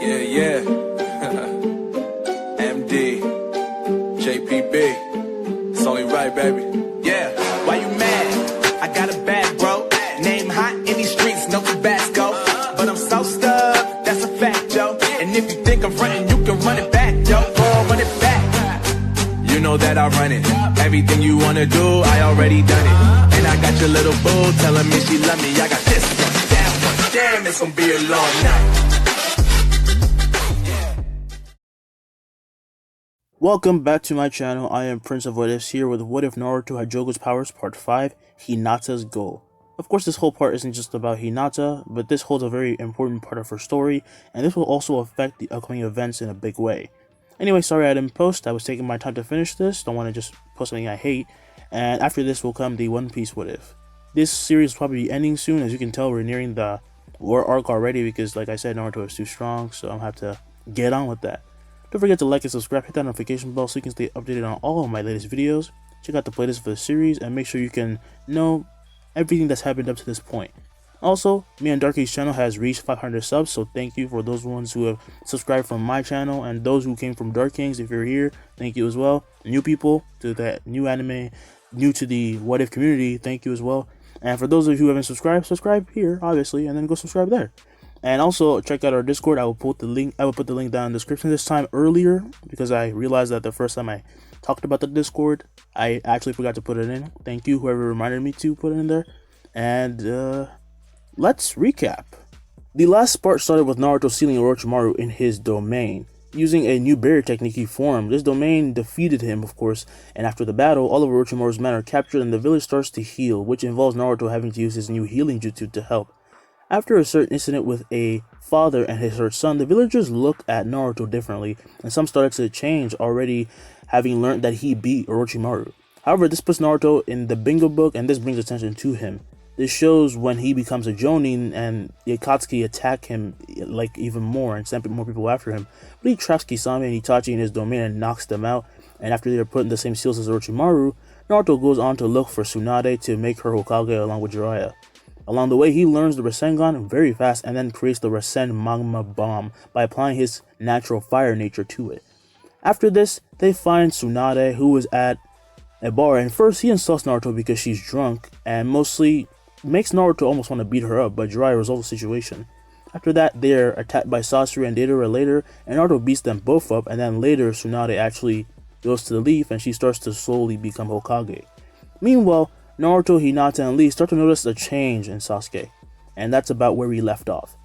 Yeah, yeah. MD, JPB. It's only right, baby. Yeah, why you mad? I got a bad bro. Name hot in these streets, no Tabasco. But I'm so stuck, that's a fact, yo. And if you think I'm frontin', you can run it back, yo. Go run it back. You know that I run it. Everything you wanna do, I already done it. And I got your little boo telling me she love me. I got this one, that one. Damn, it's gonna be a long night. Welcome back to my channel. I am Prince of What Ifs here with What If Naruto Had Jogo's Powers Part 5, Hinata's Goal. Of course, this whole part isn't just about Hinata, but this holds a very important part of her story, and this will also affect the upcoming events in a big way. Anyway, sorry I didn't post. I was taking my time to finish this. Don't want to just post something I hate. And after this will come the One Piece What If. This series will probably be ending soon. As you can tell, we're nearing the war arc already because, like I said, Naruto is too strong, so I'm going to have to get on with that. Don't forget to like and subscribe, hit that notification bell so you can stay updated on all of my latest videos. Check out the playlist for the series and make sure you can know everything that's happened up to this point. Also, me and Darky's channel has reached 500 subs, so thank you for those ones who have subscribed from my channel and those who came from Dark Kings. If you're here, thank you as well. New people to that new anime, new to the What If community, thank you as well. And for those of you who haven't subscribed, subscribe here, obviously, and then go subscribe there. And also check out our Discord. I will put the link down in the description this time earlier because I realized that the first time I talked about the Discord, I actually forgot to put it in. Thank you, whoever reminded me to put it in there. And let's recap. The last part started with Naruto sealing Orochimaru in his domain. Using a new barrier technique he formed, this domain defeated him, of course, and after the battle, all of Orochimaru's men are captured and the village starts to heal, which involves Naruto having to use his new healing jutsu to help. After a certain incident with a father and his hurt son, the villagers looked at Naruto differently, and some started to change, already having learned that he beat Orochimaru. However, this puts Naruto in the bingo book, and this brings attention to him. This shows when he becomes a Jonin, and the Akatsuki attack him like even more and send more people after him. But he traps Kisame and Itachi in his domain and knocks them out, and after they are put in the same seals as Orochimaru, Naruto goes on to look for Tsunade to make her Hokage along with Jiraiya. Along the way, he learns the Rasengan very fast and then creates the Rasen Magma Bomb by applying his natural fire nature to it. After this, they find Tsunade, who is at a bar, and first he insults Naruto because she's drunk and mostly makes Naruto almost want to beat her up, but Jiraiya resolves the situation. After that, they are attacked by Sasuke and Deidara later, and Naruto beats them both up, and then later Tsunade actually goes to the leaf and she starts to slowly become Hokage. Meanwhile, Naruto, Hinata, and Lee start to notice a change in Sasuke, and that's about where we left off.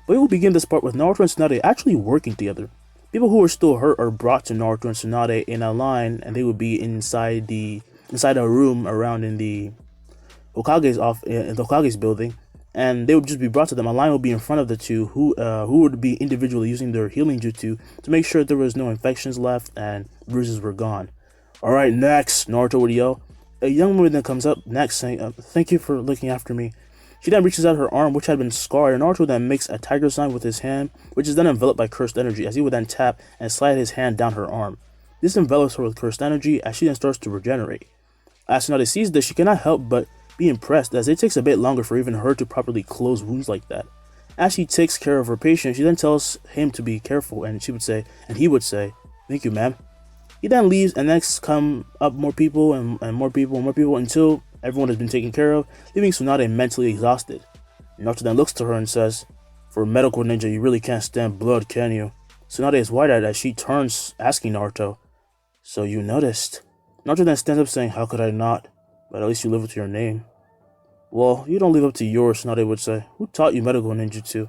But we will begin this part with Naruto and Tsunade actually working together. People who are still hurt are brought to Naruto and Tsunade in a line, and they would be inside a room around in the Hokage's building, and they would just be brought to them. A line would be in front of the two who would be individually using their healing jutsu to make sure there was no infections left and bruises were gone. Alright, next, Naruto would yell. A young woman then comes up next saying, thank you for looking after me. She then reaches out her arm, which had been scarred, and Naruto then makes a tiger sign with his hand, which is then enveloped by cursed energy, as he would then tap and slide his hand down her arm. This envelops her with cursed energy as she then starts to regenerate. As Tsunade sees this, she cannot help but be impressed, as it takes a bit longer for even her to properly close wounds like that. As she takes care of her patient, she then tells him to be careful, and he would say, thank you, ma'am. He then leaves, and next come up more people and more people and more people until everyone has been taken care of, leaving Tsunade mentally exhausted. Naruto then looks to her and says, for a medical ninja, you really can't stand blood, can you? Tsunade is wide-eyed as she turns, asking Naruto, so you noticed? Naruto then stands up saying, how could I not? But at least you live up to your name. Well, you don't live up to yours, Tsunade would say. Who taught you medical ninjutsu?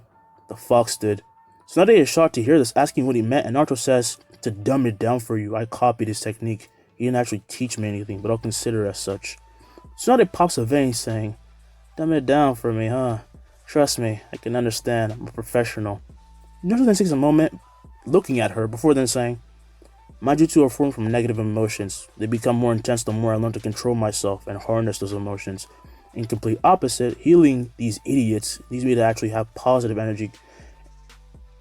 The fox did. Tsunade is shocked to hear this, asking what he meant, and Naruto says, to dumb it down for you, I copied his technique. He didn't actually teach me anything, but I'll consider it as such. Tsunade pops a vein, saying, dumb it down for me, huh? Trust me, I can understand. I'm a professional. Naruto then takes a moment looking at her before then saying, my jutsu are formed from negative emotions. They become more intense the more I learn to control myself and harness those emotions. In complete opposite, healing these idiots needs me to actually have positive energy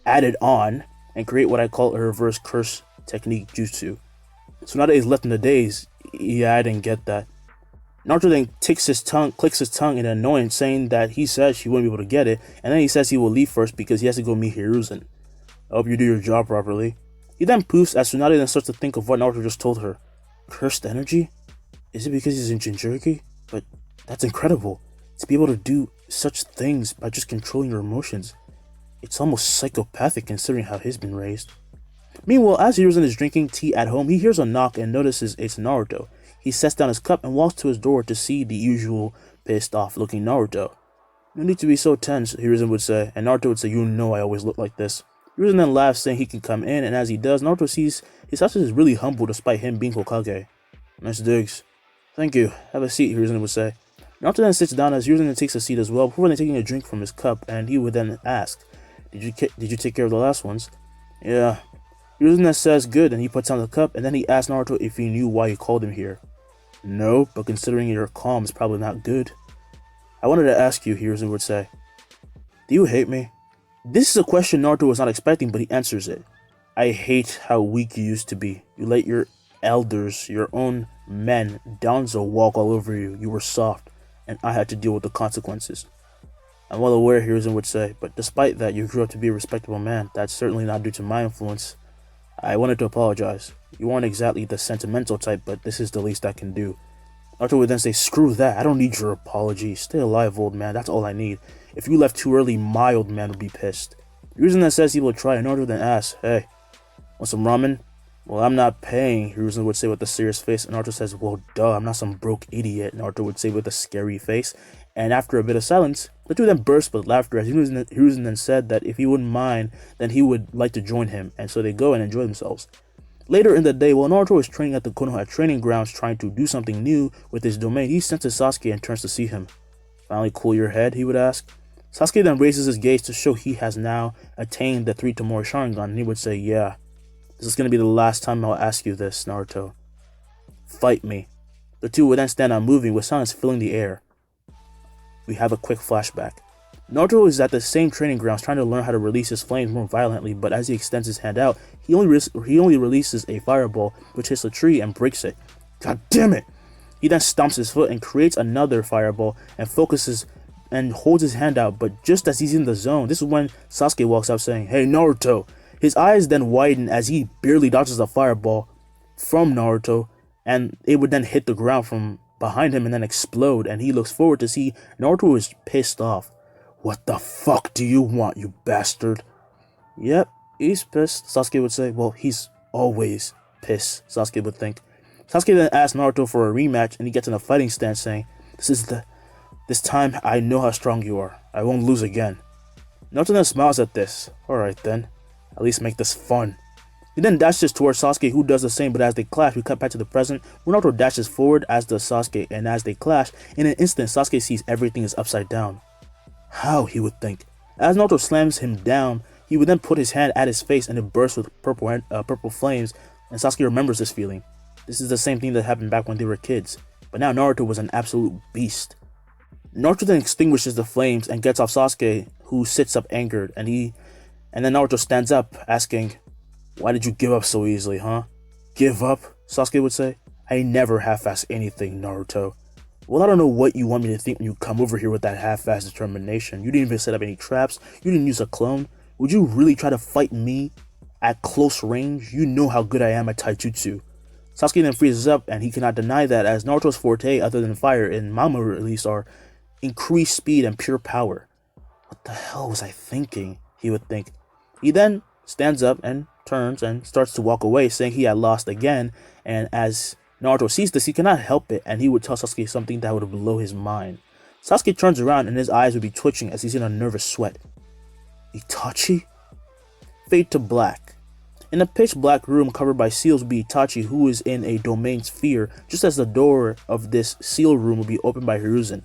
added on and create what I call a reverse curse technique jutsu. Tsunade is left in the daze. Yeah, I didn't get that. Naruto then clicks his tongue in annoyance, saying that he said she wouldn't be able to get it, and then he says he will leave first because he has to go meet Hiruzen. I hope you do your job properly. He then poofs as Tsunade then starts to think of what Naruto just told her. Cursed energy? Is it because he's in Jinchuriki? But that's incredible. To be able to do such things by just controlling your emotions. It's almost psychopathic considering how he's been raised. Meanwhile, as Hiruzen is drinking tea at home, he hears a knock and notices it's Naruto. He sets down his cup and walks to his door to see the usual pissed off looking Naruto. No need to be so tense, Hiruzen would say, and Naruto would say, you know I always look like this. Hiruzen then laughs, saying he can come in, and as he does, Naruto sees his Sasuke is really humble despite him being Hokage. Nice digs. Thank you. Have a seat, Hiruzen would say. Naruto then sits down as Hiruzen then takes a seat as well, before then taking a drink from his cup, and he would then ask, Did you take care of the last ones? Yeah. Hiruzen then says good, and he puts down the cup, and then he asks Naruto if he knew why he called him here. No, but considering you're calm, it's probably not good. I wanted to ask you, Hiruzen would say. Do you hate me? This is a question Naruto was not expecting, but he answers it. I hate how weak you used to be. You let your elders, your own men, Danzo, walk all over you. You were soft, and I had to deal with the consequences. I'm well aware, Hiruzen would say, but despite that, you grew up to be a respectable man. That's certainly not due to my influence. I wanted to apologize. You aren't exactly the sentimental type, but this is the least I can do. Naruto would then say, screw that, I don't need your apology. Stay alive, old man, that's all I need. If you left too early, my old man would be pissed. Hiruzen then says he will try, and Naruto then asks, hey, want some ramen? Well, I'm not paying, Hiruzen would say with a serious face, and Naruto says, well, duh, I'm not some broke idiot, Naruto would say with a scary face. And after a bit of silence, the two then burst with laughter as Hiruzen then said that if he wouldn't mind, then he would like to join him, and so they go and enjoy themselves. Later in the day, while Naruto is training at the Konoha training grounds trying to do something new with his domain, he senses Sasuke and turns to see him. Finally cool your head, he would ask. Sasuke then raises his gaze to show he has now attained the 3 Tomori Sharingan, and he would say, yeah, this is going to be the last time I'll ask you this, Naruto. Fight me. The two would then stand unmoving with silence filling the air. We have a quick flashback. Naruto is at the same training grounds trying to learn how to release his flames more violently, but as he extends his hand out, he only releases a fireball which hits a tree and breaks it. God damn it! He then stomps his foot and creates another fireball and focuses and holds his hand out, but just as he's in the zone, this is when Sasuke walks out saying, hey Naruto! His eyes then widen as he barely dodges a fireball from Naruto, and it would then hit the ground from behind him and then explode, and he looks forward to see Naruto is pissed off. What the fuck do you want, you bastard? Yep, he's pissed, Sasuke would say. Well, he's always pissed, Sasuke would think. Sasuke then asks Naruto for a rematch, and he gets in a fighting stance saying, This time I know how strong you are. I won't lose again. Naruto then smiles at this. Alright then, at least make this fun. He then dashes towards Sasuke, who does the same, but as they clash, we cut back to the present, where Naruto dashes forward as does Sasuke, and as they clash, in an instant Sasuke sees everything is upside down. How, he would think. As Naruto slams him down, he would then put his hand at his face and it bursts with purple flames, and Sasuke remembers this feeling. This is the same thing that happened back when they were kids, but now Naruto was an absolute beast. Naruto then extinguishes the flames and gets off Sasuke, who sits up angered, and then Naruto stands up, asking, why did you give up so easily, huh? Give up? Sasuke would say. I never half-ass anything, Naruto. Well, I don't know what you want me to think when you come over here with that half-assed determination. You didn't even set up any traps. You didn't use a clone. Would you really try to fight me at close range? You know how good I am at taijutsu. Sasuke then freezes up, and he cannot deny that, as Naruto's forte, other than fire, and Mama at least, are increased speed and pure power. What the hell was I thinking? He would think. He then stands up and turns and starts to walk away, saying he had lost again, and as Naruto sees this, he cannot help it, and he would tell Sasuke something that would blow his mind. Sasuke turns around and his eyes would be twitching as he's in a nervous sweat. Itachi? Fade to black. In a pitch black room covered by seals would be Itachi, who is in a domain sphere, just as the door of this seal room would be opened by Hiruzen.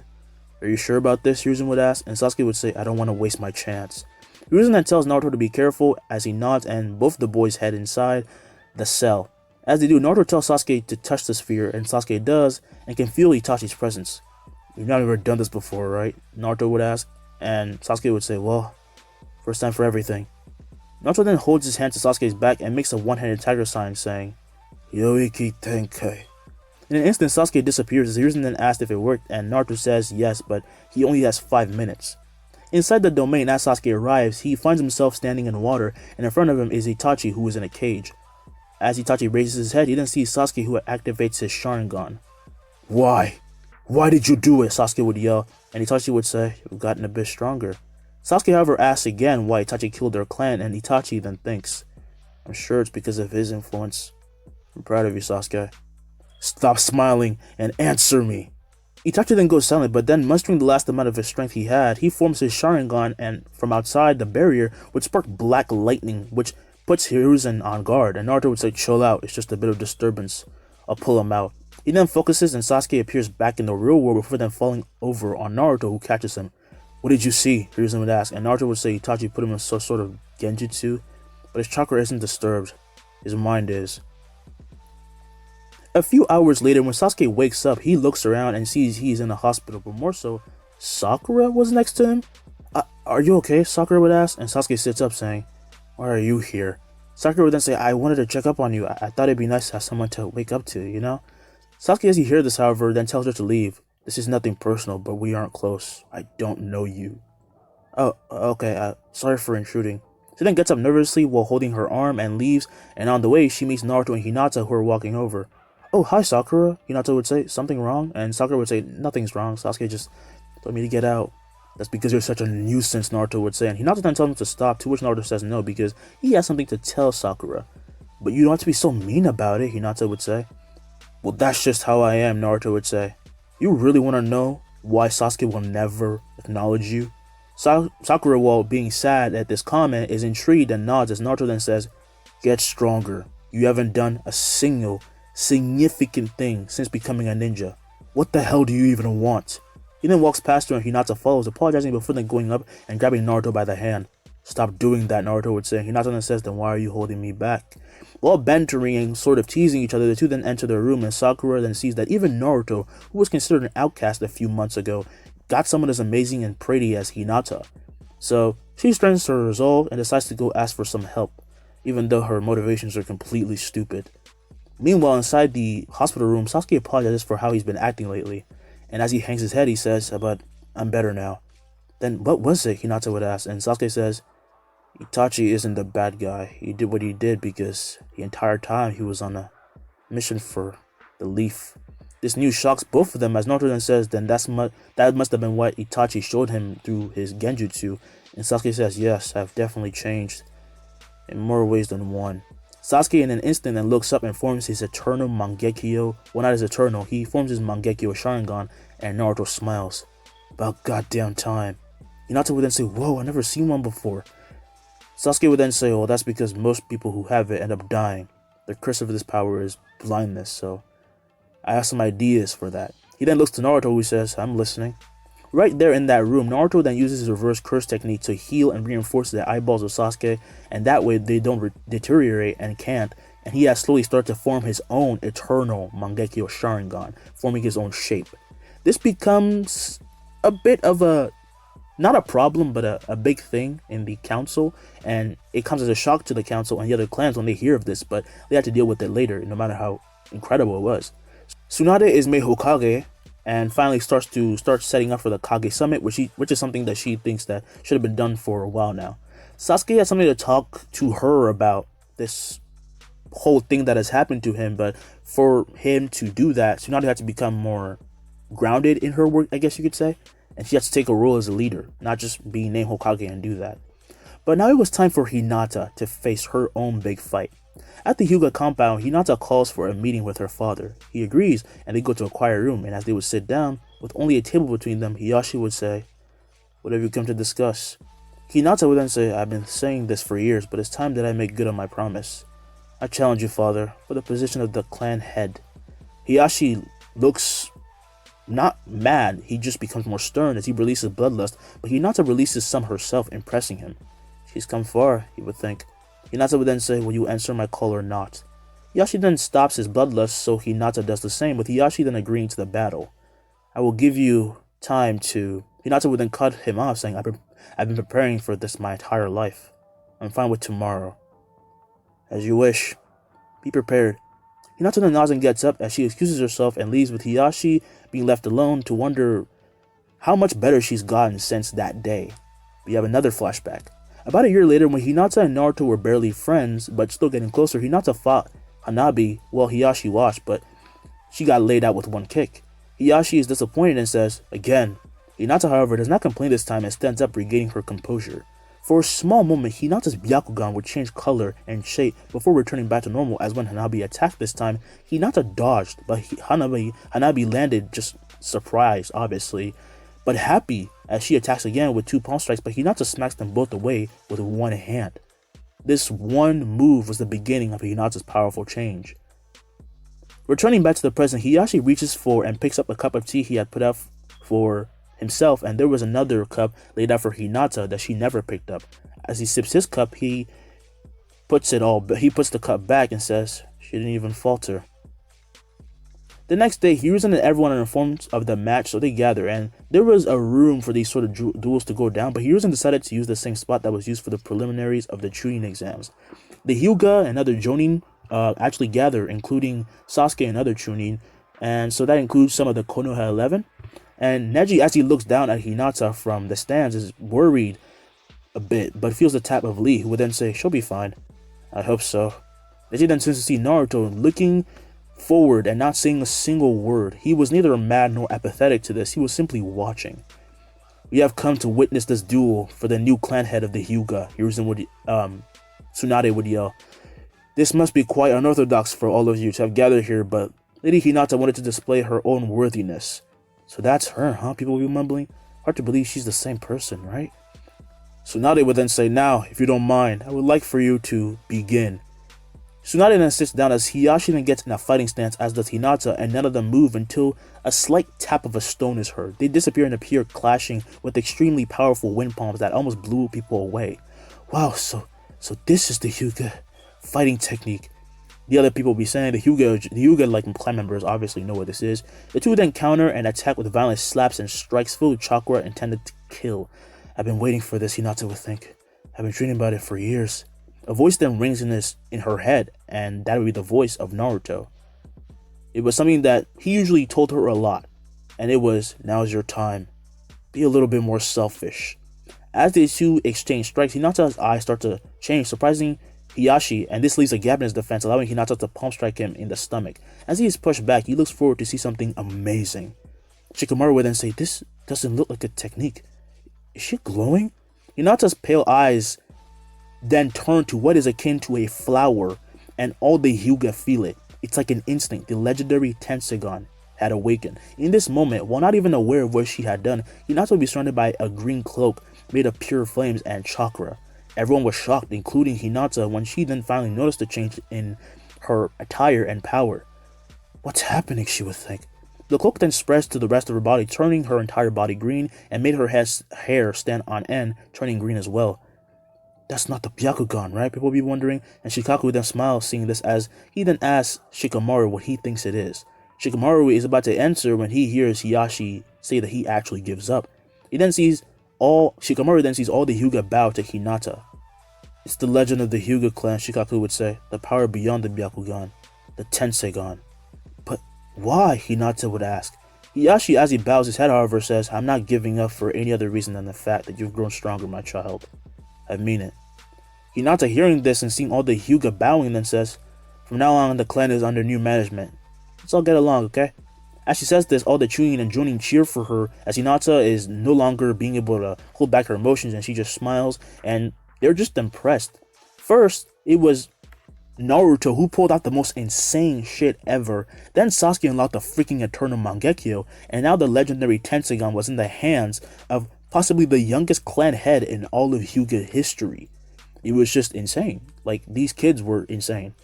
Are you sure about this? Hiruzen would ask, and Sasuke would say, I don't want to waste my chance. Hiruzen then tells Naruto to be careful as he nods, and both the boys head inside the cell. As they do, Naruto tells Sasuke to touch the sphere, and Sasuke does, and can feel Itachi's presence. You've never done this before, right? Naruto would ask, and Sasuke would say, well, first time for everything. Naruto then holds his hand to Sasuke's back and makes a one-handed tiger sign, saying, Yoiki Tenkei. In an instant, Sasuke disappears as Hiruzen then asks if it worked, and Naruto says yes, but he only has 5 minutes. Inside the domain, as Sasuke arrives, he finds himself standing in water, and in front of him is Itachi, who is in a cage. As Itachi raises his head, he then sees Sasuke, who activates his Sharingan. Why? Why did you do it? Sasuke would yell, and Itachi would say, you've gotten a bit stronger. Sasuke, however, asks again why Itachi killed their clan, and Itachi then thinks, I'm sure it's because of his influence. I'm proud of you, Sasuke. Stop smiling and answer me. Itachi then goes silent, but then mustering the last amount of his strength he had, he forms his Sharingan, and from outside the barrier would spark black lightning, which puts Hiruzen on guard, and Naruto would say, chill out, it's just a bit of disturbance. I'll pull him out. He then focuses, and Sasuke appears back in the real world before then falling over on Naruto, who catches him. What did you see? Hiruzen would ask, and Naruto would say Itachi put him in some sort of genjutsu, but his chakra isn't disturbed. His mind is. A few hours later, when Sasuke wakes up, he looks around and sees he's in a hospital, but more so, Sakura was next to him. Are you okay? Sakura would ask, and Sasuke sits up saying, why are you here? Sakura would then say, I wanted to check up on you. I thought it'd be nice to have someone to wake up to, you know? Sasuke, as he hears this, however, then tells her to leave. This is nothing personal, but we aren't close. I don't know you. Oh, okay, sorry for intruding. She then gets up nervously while holding her arm and leaves, and on the way, she meets Naruto and Hinata, who are walking over. Oh, hi, Sakura. Hinata would say, something wrong? And Sakura would say, nothing's wrong. Sasuke just told me to get out. That's because you're such a nuisance, Naruto would say. And Hinata then tells him to stop, to which Naruto says no, because he has something to tell Sakura. But you don't have to be so mean about it, Hinata would say. Well, that's just how I am, Naruto would say. You really want to know why Sasuke will never acknowledge you? Sakura, while being sad at this comment, is intrigued and nods as Naruto then says, get stronger. You haven't done a single significant thing since becoming a ninja. What the hell do you even want? He then walks past her and Hinata follows, apologizing before then going up and grabbing Naruto by the hand. Stop doing that, Naruto would say. Hinata then says, then why are you holding me back? While bantering and sort of teasing each other, the two then enter their room, and Sakura then sees that even Naruto, who was considered an outcast a few months ago, got someone as amazing and pretty as Hinata. So she strengthens her resolve and decides to go ask for some help, even though her motivations are completely stupid. Meanwhile, inside the hospital room, Sasuke apologizes for how he's been acting lately, and as he hangs his head, he says, but I'm better now. Then what was it? Hinata would ask, and Sasuke says, Itachi isn't the bad guy. He did what he did because the entire time he was on a mission for the leaf. This news shocks both of them, as Naruto then says, then that must have been what Itachi showed him through his genjutsu, and Sasuke says, yes, I've definitely changed in more ways than one. Sasuke in an instant then looks up and forms his eternal Mangekyo. Well, not his eternal, he forms his Mangekyo Sharingan, and Naruto smiles. About goddamn time. Hinata would then say, whoa, I've never seen one before. Sasuke would then say, well, that's because most people who have it end up dying. The curse of this power is blindness, so I have some ideas for that. He then looks to Naruto, who says, I'm listening. Right there in that room, Naruto then uses his reverse curse technique to heal and reinforce the eyeballs of Sasuke, and that way they don't deteriorate and can't, and he has slowly started to form his own eternal Mangekyo Sharingan, forming his own shape. This becomes a bit of a, not a problem, but a big thing in the council, and it comes as a shock to the council and the other clans when they hear of this, but they have to deal with it later, no matter how incredible it was. Tsunade is made Hokage, and finally starts setting up for the Kage Summit, which is something that she thinks that should have been done for a while now. Sasuke has something to talk to her about this whole thing that has happened to him, but for him to do that, Tsunade had to become more grounded in her work, I guess you could say, and she has to take a role as a leader, not just being named Hokage and do that. But now it was time for Hinata to face her own big fight. At the Hyuga compound, Hinata calls for a meeting with her father. He agrees, and they go to a quiet room, and as they would sit down, with only a table between them, Hiyashi would say, what have you come to discuss? Hinata would then say, I've been saying this for years, but it's time that I make good on my promise. I challenge you, father, for the position of the clan head. Hiyashi looks not mad, he just becomes more stern as he releases bloodlust, but Hinata releases some herself, impressing him. She's come far, he would think. Hinata would then say, will you answer my call or not? Hiyashi then stops his bloodlust, so Hinata does the same, with Hiyashi then agreeing to the battle. I will give you time to... Hinata would then cut him off, saying, I've been preparing for this my entire life. I'm fine with tomorrow. As you wish. Be prepared. Hinata then nods and gets up as she excuses herself and leaves, with Hiyashi being left alone to wonder how much better she's gotten since that day. We have another flashback. About a year later, when Hinata and Naruto were barely friends, but still getting closer, Hinata fought Hanabi while Hiyashi watched, but she got laid out with one kick. Hiyashi is disappointed and says, again. Hinata, however, does not complain this time and stands up, regaining her composure. For a small moment, Hinata's Byakugan would change color and shape before returning back to normal, as when Hanabi attacked this time, Hinata dodged, but Hanabi landed, just surprised, obviously, but happy as she attacks again with 2 palm strikes, but Hinata smacks them both away with one hand. This one move was the beginning of Hinata's powerful change. Returning back to the present, Hiyashi reaches for and picks up a cup of tea he had put out for himself, and there was another cup laid out for Hinata that she never picked up. As he sips his cup, he puts the cup back and says, she didn't even falter. The next day, Hiruzen and everyone are informed of the match, so they gather, and there was a room for these sort of duels to go down, but Hiruzen decided to use the same spot that was used for the preliminaries of the Chunin exams. The Hyuga and other Jonin actually gather, including Sasuke and other Chunin, and so that includes some of the Konoha 11. And Neji, as he looks down at Hinata from the stands, is worried a bit, but feels the tap of Lee, who would then say, she'll be fine. I hope so. Neji then turns to see Naruto looking forward and not saying a single word. He was neither mad nor apathetic to this, he was simply watching. We have come to witness this duel for the new clan head of the Hyuga, Tsunade would yell. This must be quite unorthodox for all of you to have gathered here, but Lady Hinata wanted to display her own worthiness. So that's her, huh? People will be mumbling. Hard to believe she's the same person, right? Tsunade would then say, now, if you don't mind, I would like for you to begin. Tsunade then sits down as Hiyashi then gets in a fighting stance, as does Hinata, and none of them move until a slight tap of a stone is heard. They disappear and appear, clashing with extremely powerful wind palms that almost blew people away. Wow, so this is the Hyuga fighting technique. The other people will be saying the Hyuga like clan members obviously know what this is. The two then counter and attack with violent slaps and strikes filled with chakra intended to kill. I've been waiting for this, Hinata would think. I've been dreaming about it for years. A voice then rings in her head, and that would be the voice of Naruto. It was something that he usually told her a lot, and it was, now's your time. Be a little bit more selfish. As the two exchange strikes, Hinata's eyes start to change, surprising Hiyashi, and this leaves a gap in his defense, allowing Hinata to palm strike him in the stomach. As he is pushed back, he looks forward to see something amazing. Shikamaru would then say, this doesn't look like a technique. Is she glowing? Hinata's pale eyes then turn to what is akin to a flower, and all the Hyuga feel it. It's like an instinct. The legendary Tensegon had awakened. In this moment, while not even aware of what she had done, Hinata would be surrounded by a green cloak made of pure flames and chakra. Everyone was shocked, including Hinata, when she then finally noticed the change in her attire and power. What's happening, she would think. The cloak then spreads to the rest of her body, turning her entire body green, and made her hair stand on end, turning green as well. That's not the Byakugan, right? People will be wondering, and Shikaku then smiles seeing this as he then asks Shikamaru what he thinks it is. Shikamaru is about to answer when he hears Hiyashi say that he actually gives up. Shikamaru then sees all the Hyuga bow to Hinata. It's the legend of the Hyuga clan, Shikaku would say, the power beyond the Byakugan, the Tensegon. But why? Hinata would ask. Hiyashi, as he bows his head, however, says, I'm not giving up for any other reason than the fact that you've grown stronger, my child. I mean it. Hinata, hearing this and seeing all the Hyuga bowing, then says, from now on, the clan is under new management. Let's all get along, okay? As she says this, all the Chunin and Jonin cheer for her, as Hinata is no longer being able to hold back her emotions, and she just smiles, and they're just impressed. First, it was Naruto who pulled out the most insane shit ever. Then Sasuke unlocked the freaking Eternal Mangekyo, and now the legendary Tensegon was in the hands of possibly the youngest clan head in all of Hyuga history. It was just insane. Like, these kids were insane.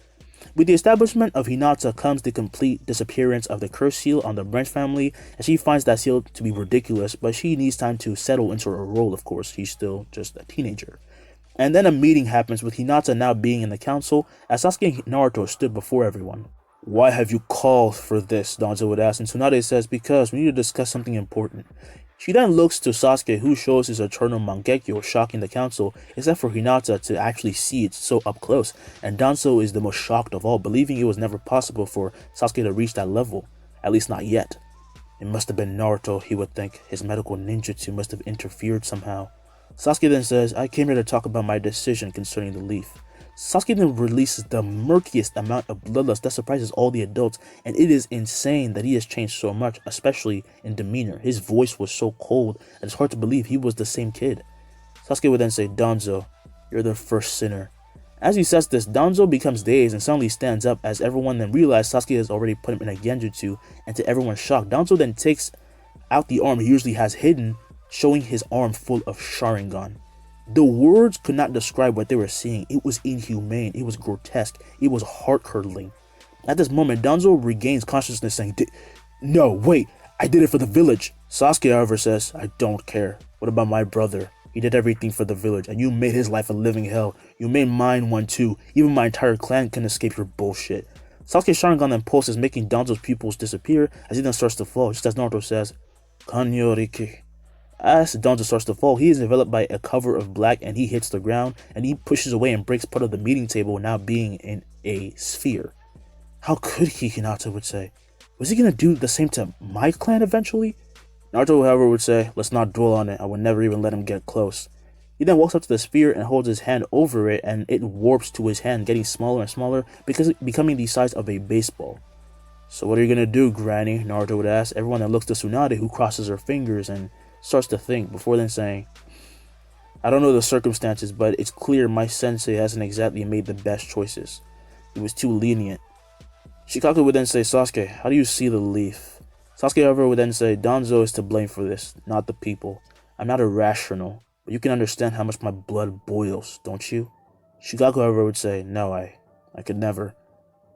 With the establishment of Hinata comes the complete disappearance of the curse seal on the Branch family, and she finds that seal to be ridiculous, but she needs time to settle into her role, of course. She's still just a teenager. And then a meeting happens with Hinata now being in the council, as Sasuke and Naruto stood before everyone. Why have you called for this? Danzo would ask, and Tsunade says, because we need to discuss something important. She then looks to Sasuke, who shows his Eternal Mangekyo, shocking the council, except for Hinata to actually see it so up close, and Danzo is the most shocked of all, believing it was never possible for Sasuke to reach that level, at least not yet. It must have been Naruto, he would think. His medical ninjutsu must have interfered somehow. Sasuke then says, I came here to talk about my decision concerning the leaf. Sasuke then releases the murkiest amount of bloodlust that surprises all the adults, and it is insane that he has changed so much, especially in demeanor. His voice was so cold that it's hard to believe he was the same kid. Sasuke would then say, Danzo, you're the first sinner. As he says this, Danzo becomes dazed and suddenly stands up as everyone then realizes Sasuke has already put him in a genjutsu, and to everyone's shock, Danzo then takes out the arm he usually has hidden, showing his arm full of Sharingan. The words could not describe what they were seeing. It was inhumane, it was grotesque, it was heart-curdling. At this moment, Danzo regains consciousness saying, no, wait, I did it for the village. Sasuke, however, says, I don't care. What about my brother? He did everything for the village, and you made his life a living hell. You made mine one too. Even my entire clan couldn't escape your bullshit. Sasuke's Sharingan then pulses, making Danzo's pupils disappear as he then starts to fall, just as Naruto says, Kanyoriki. As Danzo starts to fall, he is enveloped by a cover of black and he hits the ground, and he pushes away and breaks part of the meeting table, now being in a sphere. How could he, Hinata would say. Was he gonna do the same to my clan eventually? Naruto, however, would say, let's not dwell on it, I would never even let him get close. He then walks up to the sphere and holds his hand over it, and it warps to his hand, getting smaller and smaller, becoming the size of a baseball. So what are you gonna do, Granny? Naruto would ask. Everyone then looks to Tsunade, who crosses her fingers and starts to think, before then saying, I don't know the circumstances, but it's clear my sensei hasn't exactly made the best choices. He was too lenient. Shikaku would then say, Sasuke, how do you see the leaf? Sasuke, however, would then say, Danzo is to blame for this, not the people. I'm not irrational, but you can understand how much my blood boils, don't you? Shikaku, however, would say, no, I could never.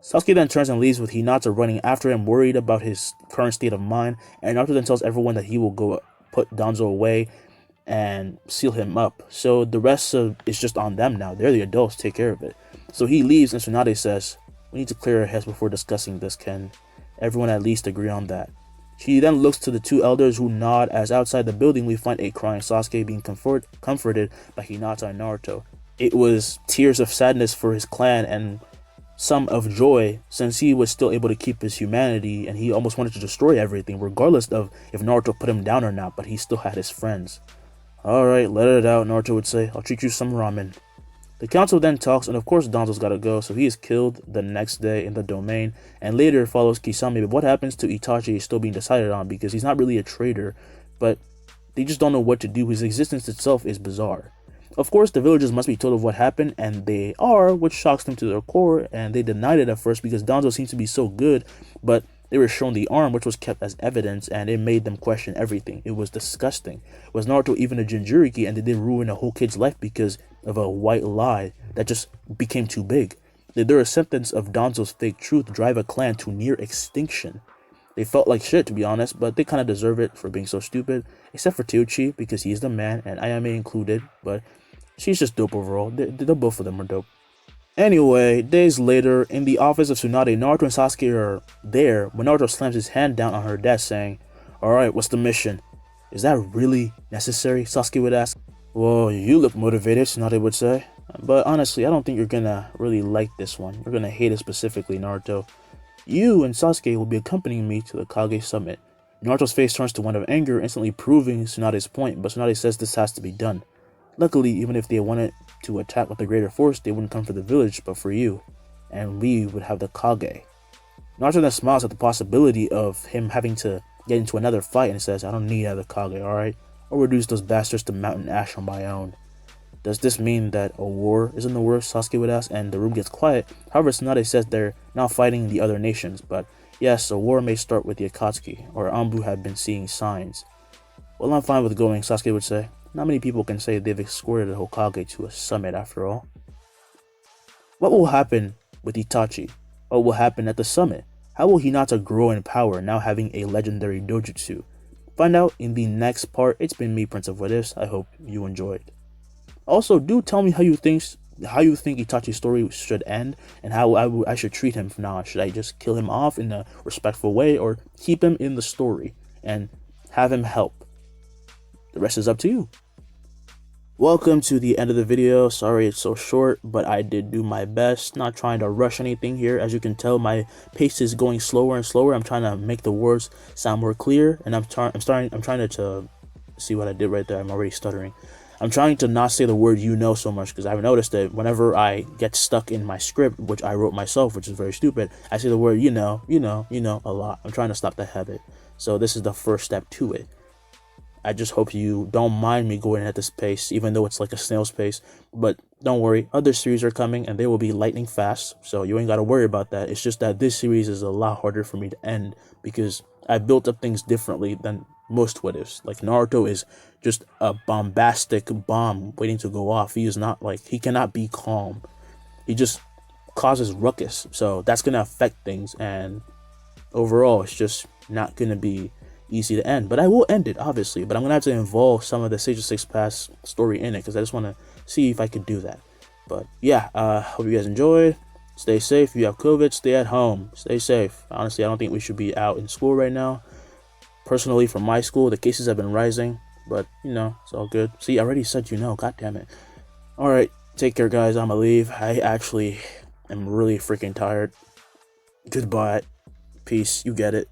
Sasuke then turns and leaves with Hinata running after him, worried about his current state of mind, and Naruto then tells everyone that he will go put Danzo away and seal him up. So the rest is just on them now. They're the adults, take care of it. So he leaves and Tsunade says, we need to clear our heads before discussing this, Ken. Everyone at least agree on that. She then looks to the two elders who nod as outside the building we find a crying Sasuke being comforted by Hinata and Naruto. It was tears of sadness for his clan and some of joy, since he was still able to keep his humanity and he almost wanted to destroy everything regardless of if Naruto put him down or not, but he still had his friends. Alright, let it out, Naruto would say. I'll treat you some ramen. The council then talks, and of course Danzo's gotta go, so he is killed the next day in the domain, and later follows Kisame. But what happens to Itachi is still being decided on, because he's not really a traitor, but they just don't know what to do. His existence itself is bizarre. Of course, the villagers must be told of what happened, and they are, which shocks them to their core, and they denied it at first because Danzo seems to be so good, but they were shown the arm, which was kept as evidence, and it made them question everything. It was disgusting. Was Naruto even a Jinchuriki, and did they ruin a whole kid's life because of a white lie that just became too big? Did their acceptance of Danzo's fake truth drive a clan to near extinction? They felt like shit, to be honest, but they kind of deserve it for being so stupid, except for Teuchi, because he's the man, and Ayame included, but she's just dope overall. The both of them are dope. Anyway, days later, in the office of Tsunade, Naruto and Sasuke are there when Naruto slams his hand down on her desk saying, Alright, what's the mission? Is that really necessary? Sasuke would ask. Well, you look motivated, Tsunade would say. But honestly, I don't think you're gonna really like this one. You're gonna hate it specifically, Naruto. You and Sasuke will be accompanying me to the Kage Summit. Naruto's face turns to one of anger, instantly proving Tsunade's point, but Tsunade says this has to be done. Luckily, even if they wanted to attack with a greater force, they wouldn't come for the village, but for you. And we would have the Kage. Naruto then smiles at the possibility of him having to get into another fight and says, I don't need another Kage, alright? I'll reduce those bastards to mountain ash on my own. Does this mean that a war is in the works? Sasuke would ask, and the room gets quiet. However, Tsunade says they're now fighting the other nations, but yes, a war may start with the Akatsuki, or Anbu have been seeing signs. Well, I'm fine with going, Sasuke would say. Not many people can say they've escorted a Hokage to a summit after all. What will happen with Itachi? What will happen at the summit? How will Hinata grow in power now having a legendary dojutsu? Find out in the next part. It's been me, Prince of What Ifs. I hope you enjoyed. Also, do tell me how you think Itachi's story should end and how I should treat him from now on. Should I just kill him off in a respectful way or keep him in the story and have him help? The rest is up to you. Welcome to the end of the video. Sorry it's so short, but I did do my best. Not trying to rush anything here. As you can tell, my pace is going slower and slower. I'm trying to make the words sound more clear, and I'm trying to see what I did right there. I'm already stuttering. I'm trying to not say the word you know so much, because I've noticed that whenever I get stuck in my script, which I wrote myself, which is very stupid, I say the word you know a lot. I'm trying to stop that habit. So this is the first step to it. I just hope you don't mind me going at this pace, even though it's like a snail's pace. But don't worry, other series are coming and they will be lightning fast, so you ain't gotta worry about that. It's just that this series is a lot harder for me to end because I built up things differently than most what ifs. Like Naruto is just a bombastic bomb waiting to go off. He is not like, he cannot be calm. He just causes ruckus. So that's gonna affect things, and overall it's just not gonna be easy to end. But I will end it, obviously, but I'm gonna have to involve some of the Sage of Six Paths story in it because I just want to see if I can do that. But yeah, hope you guys enjoyed. Stay safe. If you have COVID, stay at home. Stay safe. Honestly, I don't think we should be out in school right now. Personally, from my school, the cases have been rising, but you know, it's all good. See, I already said you know, god damn it. Alright, take care guys, I'ma leave. I actually am really freaking tired. Goodbye. Peace, you get it.